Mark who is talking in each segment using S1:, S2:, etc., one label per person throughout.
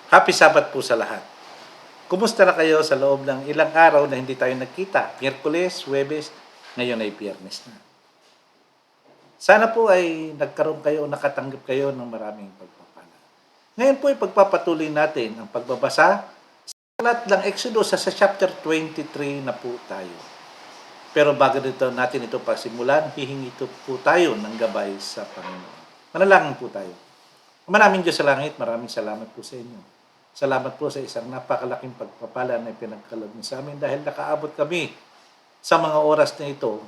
S1: Happy Sabbath po sa lahat. Kumusta na kayo sa loob ng ilang araw na hindi tayo nagkita? Miyerkules, Huwebes, ngayon ay Biyernes na. Sana po ay nagkaroon kayo o nakatanggap kayo ng maraming pagpapala. Ngayon po ay pagpapatuloy natin ang pagbabasa sa aklat ng Exodus sa chapter 23 na po tayo. Pero bago dito natin ito pasimulan, hihingi ito po tayo ng gabay sa Panginoon. Manalangin po tayo. Maraming Diyos sa langit, maraming salamat po sa inyo. Salamat po sa isang napakalaking pagpapala na pinagkaloob niyo sa amin dahil nakaabot kami sa mga oras na ito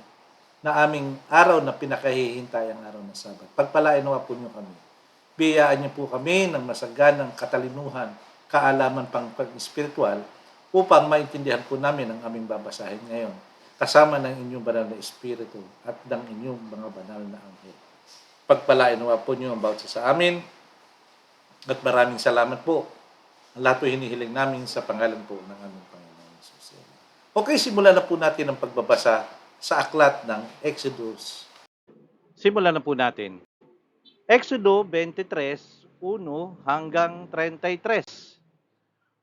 S1: na aming araw na pinakahihintay ang araw ng Sabat. Pagpalain nawa po niyo kami. Biyaan niyo po kami ng masaganang katalinuhan, kaalaman pang pag-espiritual upang maintindihan po namin ang aming babasahin ngayon kasama ng inyong banal na espiritu at ng inyong mga banal na anghel. Pagpalain nawa po niyo ang bawat isa sa amin at maraming salamat po. Ang lahat po hinihiling namin sa pangalan po ng aming Panginoon Jesus. Okay, simulan na po natin ang pagbabasa sa aklat ng Exodus.
S2: Simulan na po natin. Exodo 23:1 hanggang 33.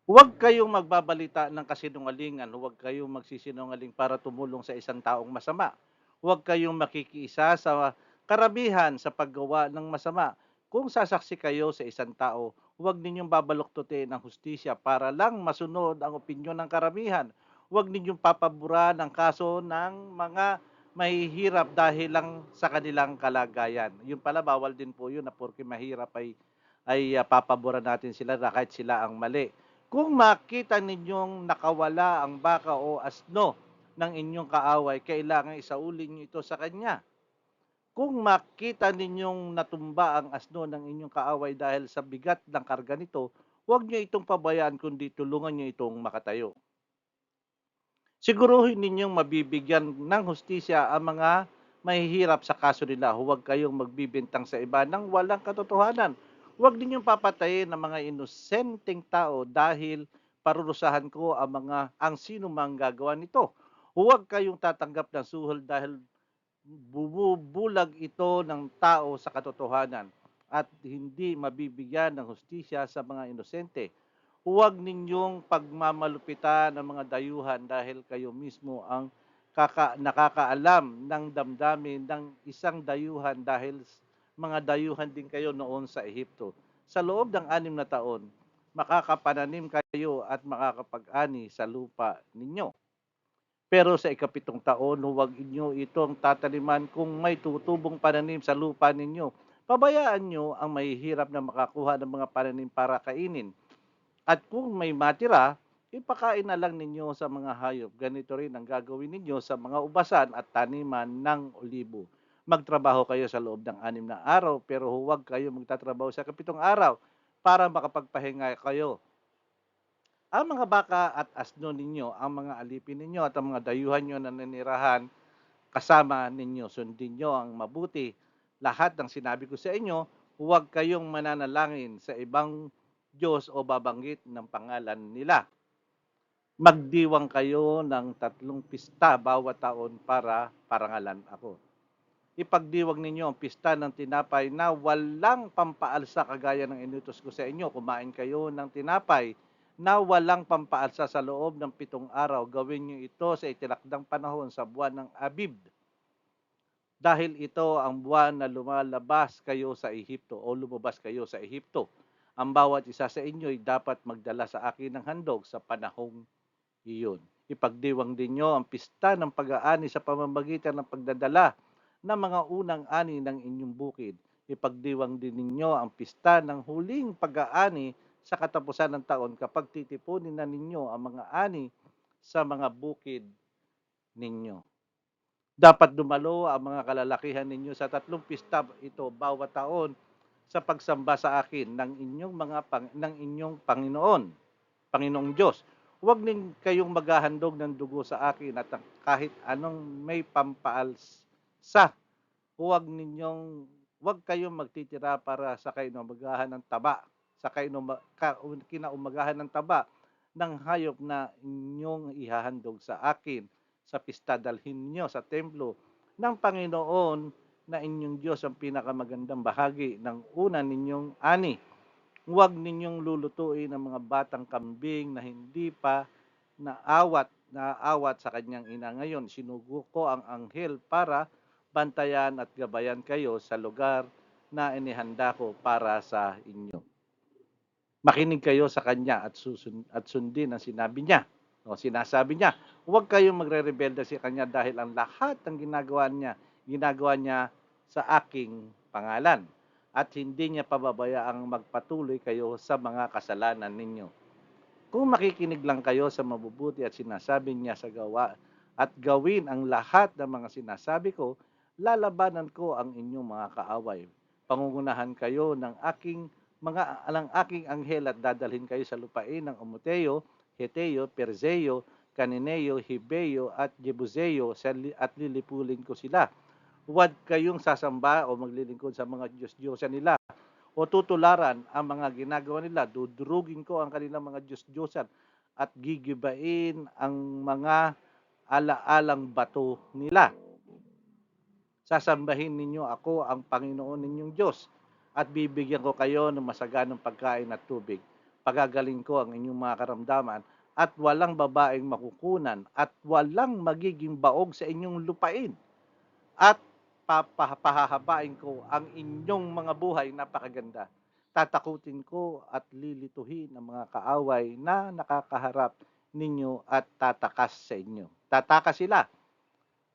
S2: Huwag kayong magbabalita ng kasinungalingan, huwag kayong magsisinungaling para tumulong sa isang taong masama. Huwag kayong makikiisa sa karamihan sa paggawa ng masama. Kung sasaksi kayo sa isang tao, huwag ninyong babaluktutin ang hustisya para lang masunod ang opinyon ng karamihan. Huwag ninyong papaboran ang kaso ng mga mahihirap dahil lang sa kanilang kalagayan. Yun pala, bawal din po yun na porke mahirap ay papaboran natin sila na kahit sila ang mali. Kung makita ninyong nakawala ang baka o asno ng inyong kaaway, kailangan isaulin niyo ito sa kanya. Kung makita ninyong natumba ang asno ng inyong kaaway dahil sa bigat ng karga nito, huwag niyo itong pabayaan kundi tulungan niyo itong makatayo. Siguruhin ninyong mabibigyan ng hustisya ang mga mahihirap sa kaso nila. Huwag kayong magbibintang sa iba ng walang katotohanan. Huwag ninyong papatayin ang mga inosenteng tao dahil parurusahan ko ang sino mang gagawa nito. Huwag kayong tatanggap ng suhol dahil bumubulag ito ng tao sa katotohanan at hindi mabibigyan ng hustisya sa mga inosente. Huwag ninyong pagmamalupitan ang mga dayuhan dahil kayo mismo ang nakakaalam ng damdamin ng isang dayuhan dahil mga dayuhan din kayo noon sa Ehipto. Sa loob ng 6 na taon, makakapananim kayo at makakapag-ani sa lupa ninyo. Pero sa ikapitong taon, huwag inyo itong tataniman kung may tutubong pananim sa lupa ninyo. Pabayaan nyo ang mahihirap na makakuha ng mga pananim para kainin. At kung may matira, ipakain na lang ninyo sa mga hayop. Ganito rin ang gagawin ninyo sa mga ubasan at taniman ng olibo. Magtrabaho kayo sa loob ng 6 na araw, pero huwag kayo magtatrabaho sa kapitong araw para makapagpahinga kayo. Ang mga baka at asno ninyo, ang mga alipin ninyo at ang mga dayuhan nyo na nanirahan kasama ninyo. Sundin nyo ang mabuti. Lahat ng sinabi ko sa inyo, huwag kayong mananalangin sa ibang Diyos o babanggit ng pangalan nila. Magdiwang kayo ng 3 pista bawat taon para parangalan ako. Ipagdiwang ninyo ang pista ng tinapay na walang pampaalsa kagaya ng inutos ko sa inyo. Kumain kayo ng tinapay na walang pampaalsa sa loob ng 7 araw. Gawin niyo ito sa itinakdang panahon sa buwan ng Abib. Dahil ito ang buwan na lumabas kayo sa Ehipto. Ang bawat isa sa inyo ay dapat magdala sa akin ng handog sa panahong iyon. Ipagdiwang din nyo ang pista ng pag-aani sa pamamagitan ng pagdadala ng mga unang ani ng inyong bukid. Ipagdiwang din ninyo ang pista ng huling pag-aani sa katapusan ng taon kapag titipunin na ninyo ang mga ani sa mga bukid ninyo. Dapat dumalo ang mga kalalakihan ninyo sa 3 pista ito bawat taon sa pagsamba sa akin ng inyong Panginoong Diyos. Huwag nin kayong maghahandog ng dugo sa akin at kahit anong may pampaalsa. Huwag ninyong huwag kayong magtitira para sa kinaumagahan ng taba, sa kinaumagahan ng taba ng hayop na inyong ihahandog sa akin sa pista. Dalhin niyo sa templo ng Panginoon na inyong Diyos ang pinakamagandang bahagi ng una ninyong ani. Huwag ninyong lulutuin ang mga batang kambing na hindi pa naawat sa kanyang ina. Ngayon, sinugo ko ang anghel para bantayan at gabayan kayo sa lugar na inihanda ko para sa inyo. Makinig kayo sa kanya at sundin ang sinabi niya. O sinasabi niya, huwag kayong magre-rebelde sa kanya dahil ang lahat ng ginagawa niya sa aking pangalan. At hindi niya pababayaang magpatuloy kayo sa mga kasalanan ninyo. Kung makikinig lang kayo sa mabubuti at sinasabi niya sa gawa at gawin ang lahat ng mga sinasabi ko, lalabanan ko ang inyong mga kaaway. Pangungunahan kayo ng aking anghel at dadalhin kayo sa lupain ng Umoteo, Heteo, Perzeo, Canineo, Hibeo at Jebuseo at lilipulin ko sila. Huwag kayong sasamba o maglilingkod sa mga Diyos-Diyosan nila o tutularan ang mga ginagawa nila. Dudurugin ko ang kanilang mga Diyos-Diyosan at gigibain ang mga alaalang bato nila. Sasambahin ninyo ako ang Panginoon ninyong Diyos at bibigyan ko kayo ng masaganang pagkain at tubig. Pagagaling ko ang inyong mga karamdaman at walang babaeng makukunan at walang magiging baog sa inyong lupain at pahahabain ko ang inyong mga buhay napakaganda. Tatakutin ko at lilituhin ang mga kaaway na nakakaharap ninyo at tatakas sa inyo. Tatakas sila.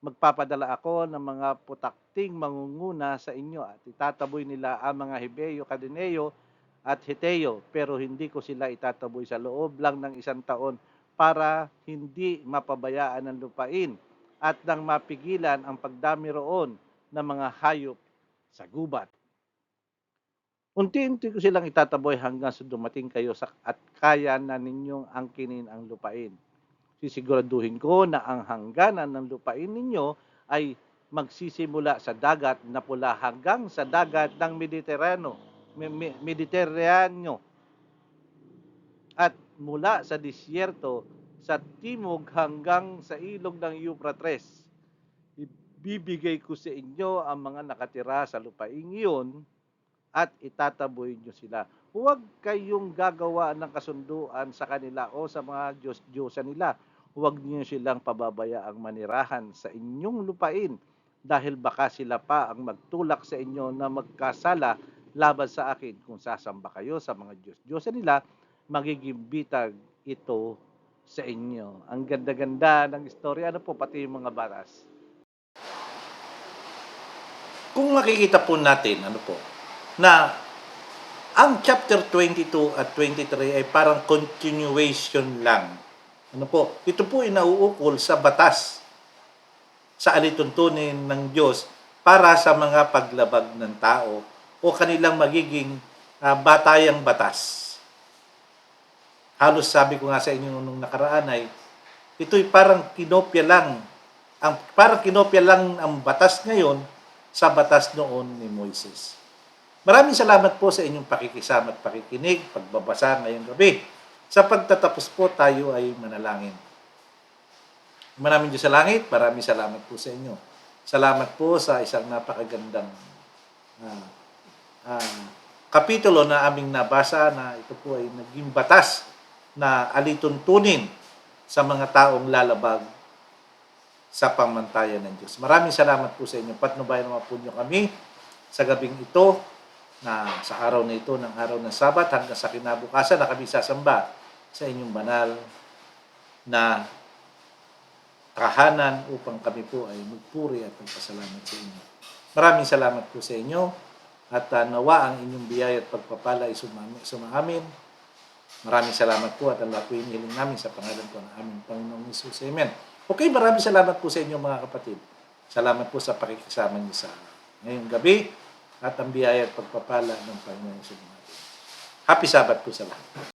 S2: Magpapadala ako ng mga putakting mangunguna sa inyo at itataboy nila ang mga Hebeo, Kadineo at Heteo, pero hindi ko sila itataboy sa loob lang ng 1 taon para hindi mapabayaan ng lupain at nang mapigilan ang pagdami roon ng mga hayop sa gubat. Unti-unti ko silang itataboy hanggang sa dumating kayo at kaya na ninyong angkinin ang lupain. Sisiguraduhin ko na ang hangganan ng lupain ninyo ay magsisimula sa dagat na pula hanggang sa dagat ng Mediterranean at mula sa disyerto sa timog hanggang sa ilog ng Euphrates. Ibibigay ko sa inyo ang mga nakatira sa lupain iyon at itataboy nyo sila. Huwag kayong gagawa ng kasunduan sa kanila o sa mga Diyos-Diyosan nila. Huwag niyo silang pababayaang manirahan sa inyong lupain dahil baka sila pa ang magtulak sa inyo na magkasala laban sa akin. Kung sasamba kayo sa mga Diyos-Diyosan nila, magiging bitag ito sa inyo. Ang ganda-ganda ng istorya. Ano po, pati yung mga batas.
S1: Kung makikita po natin, na ang chapter 22 at 23 ay parang continuation lang. Ito po ay nauukol sa batas, sa alituntunin ng Diyos para sa mga paglabag ng tao o kanilang magiging batayang batas. Halos sabi ko nga sa inyo nung nakaraan ay ito'y parang kinopya lang ang batas ngayon sa batas noon ni Moises. Maraming salamat po sa inyong pakikisama at pakikinig, pagbabasa ngayong gabi. Sa pagtatapos po tayo ay manalangin. Maraming Diyos sa langit, maraming salamat po sa inyo. Salamat po sa isang napakagandang kapitulo na aming nabasa na ito po ay naging batas na alituntunin sa mga taong lalabag sa pamantayan ng Diyos. Maraming salamat po sa inyo. Patnubayan naman po nyo kami sa gabing ito na sa araw na ito, ng araw ng Sabat hanggang sa kinabukasan na kami sasamba sa inyong banal na tahanan upang kami po ay magpuri at magpasalamat sa inyo. Maraming salamat po sa inyo at nawa ang inyong biyaya at pagpapala ay sumaamin. Maraming salamat po at ang lahat po hinihiling namin sa pangalan po ng aming Panginoong Hesus. Amen. Okay, maraming salamat po sa inyo mga kapatid. Salamat po sa pakikisama niyo sa ngayong gabi at ang biyaya at pagpapala ng Panginoon sa inyo. Happy Sabbath po sa lahat.